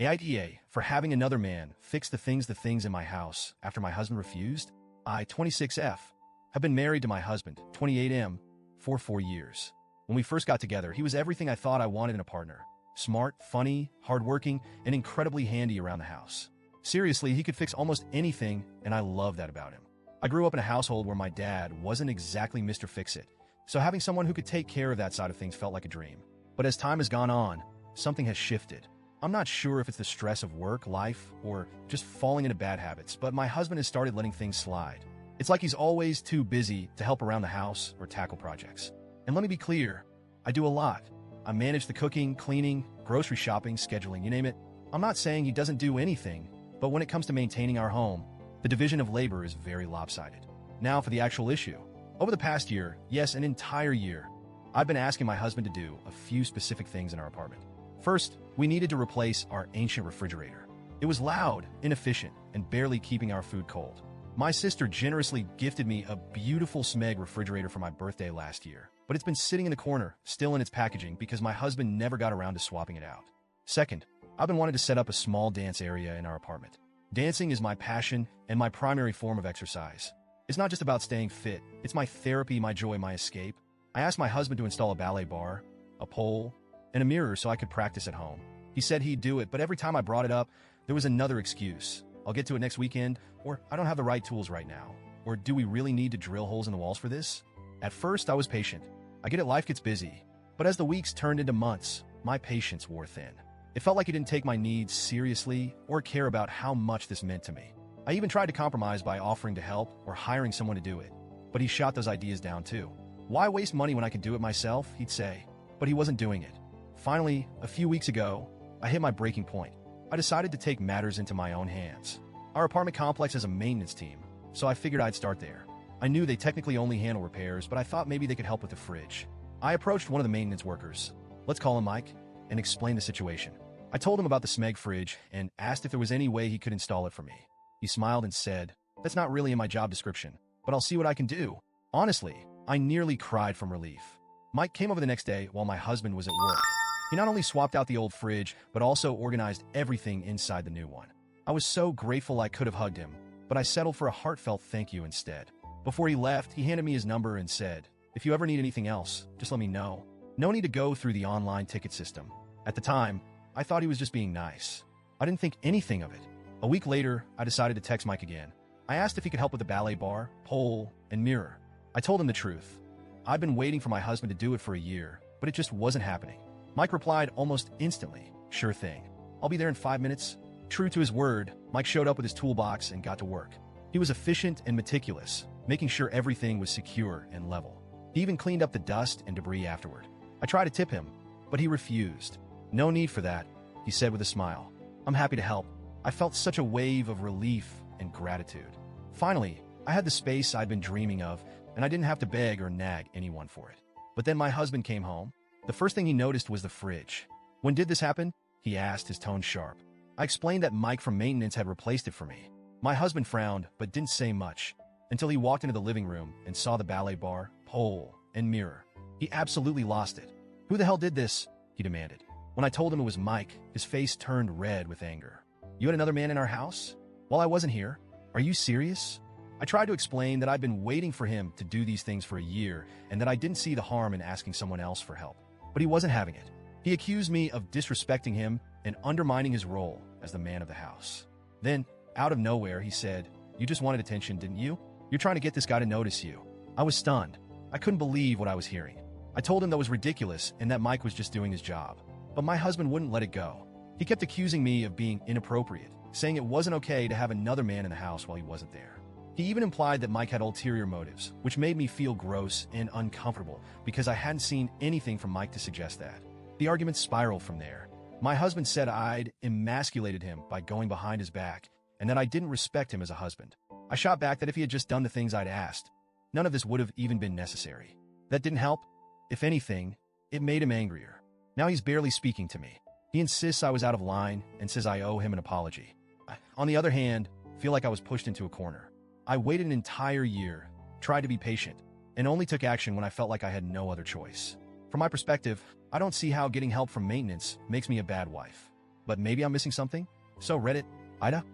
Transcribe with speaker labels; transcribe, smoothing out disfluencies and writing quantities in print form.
Speaker 1: AITA for having another man fix the things in my house after my husband refused. I, 26F, have been married to my husband, 28M, for 4 years. When we first got together, he was everything I thought I wanted in a partner. Smart, funny, hardworking, and incredibly handy around the house. Seriously, he could fix almost anything, and I love that about him. I grew up in a household where my dad wasn't exactly Mr. Fix-It, so having someone who could take care of that side of things felt like a dream. But as time has gone on, something has shifted. I'm not sure if it's the stress of work, life, or just falling into bad habits, but my husband has started letting things slide. It's like he's always too busy to help around the house or tackle projects. And let me be clear, I do a lot. I manage the cooking, cleaning, grocery shopping, scheduling, you name it. I'm not saying he doesn't do anything, but when it comes to maintaining our home, the division of labor is very lopsided. Now for the actual issue. Over the past year, yes, an entire year, I've been asking my husband to do a few specific things in our apartment. First, we needed to replace our ancient refrigerator. It was loud, inefficient, and barely keeping our food cold. My sister generously gifted me a beautiful Smeg refrigerator for my birthday last year, but it's been sitting in the corner, still in its packaging, because my husband never got around to swapping it out. Second, I've been wanting to set up a small dance area in our apartment. Dancing is my passion and my primary form of exercise. It's not just about staying fit, it's my therapy, my joy, my escape. I asked my husband to install a ballet bar, a pole, and a mirror so I could practice at home. He said he'd do it, but every time I brought it up, there was another excuse. I'll get to it next weekend, or I don't have the right tools right now, or do we really need to drill holes in the walls for this? At first, I was patient. I get it, life gets busy. But as the weeks turned into months, my patience wore thin. It felt like he didn't take my needs seriously or care about how much this meant to me. I even tried to compromise by offering to help or hiring someone to do it, but he shot those ideas down too. Why waste money when I can do it myself, he'd say, but he wasn't doing it. Finally, a few weeks ago, I hit my breaking point. I decided to take matters into my own hands. Our apartment complex has a maintenance team, so I figured I'd start there. I knew they technically only handle repairs, but I thought maybe they could help with the fridge. I approached one of the maintenance workers, let's call him Mike, and explained the situation. I told him about the Smeg fridge and asked if there was any way he could install it for me. He smiled and said, "That's not really in my job description, but I'll see what I can do." Honestly, I nearly cried from relief. Mike came over the next day while my husband was at work. He not only swapped out the old fridge, but also organized everything inside the new one. I was so grateful I could have hugged him, but I settled for a heartfelt thank you instead. Before he left, he handed me his number and said, "If you ever need anything else, just let me know. No need to go through the online ticket system." At the time, I thought he was just being nice. I didn't think anything of it. A week later, I decided to text Mike again. I asked if he could help with the ballet bar, pole, and mirror. I told him the truth. I'd been waiting for my husband to do it for a year, but it just wasn't happening. Mike replied almost instantly, "Sure thing. I'll be there in 5 minutes." True to his word, Mike showed up with his toolbox and got to work. He was efficient and meticulous, making sure everything was secure and level. He even cleaned up the dust and debris afterward. I tried to tip him, but he refused. "No need for that," he said with a smile. "I'm happy to help." I felt such a wave of relief and gratitude. Finally, I had the space I'd been dreaming of, and I didn't have to beg or nag anyone for it. But then my husband came home. The first thing he noticed was the fridge. "When did this happen?" he asked, his tone sharp. I explained that Mike from maintenance had replaced it for me. My husband frowned, but didn't say much, until he walked into the living room and saw the ballet bar, pole, and mirror. He absolutely lost it. "Who the hell did this?" he demanded. When I told him it was Mike, his face turned red with anger. "You had another man in our house? While I wasn't here? Are you serious?" I tried to explain that I'd been waiting for him to do these things for a year and that I didn't see the harm in asking someone else for help. But he wasn't having it. He accused me of disrespecting him and undermining his role as the man of the house. Then, out of nowhere, he said, "You just wanted attention, didn't you? You're trying to get this guy to notice you." I was stunned. I couldn't believe what I was hearing. I told him that was ridiculous and that Mike was just doing his job. But my husband wouldn't let it go. He kept accusing me of being inappropriate, saying it wasn't okay to have another man in the house while he wasn't there. He even implied that Mike had ulterior motives, which made me feel gross and uncomfortable because I hadn't seen anything from Mike to suggest that. The argument spiraled from there. My husband said I'd emasculated him by going behind his back and that I didn't respect him as a husband. I shot back that if he had just done the things I'd asked, none of this would have even been necessary. That didn't help. If anything, it made him angrier. Now he's barely speaking to me. He insists I was out of line and says I owe him an apology. On the other hand, I feel like I was pushed into a corner. I waited an entire year, tried to be patient, and only took action when I felt like I had no other choice. From my perspective, I don't see how getting help from maintenance makes me a bad wife. But maybe I'm missing something? So Reddit, AITA?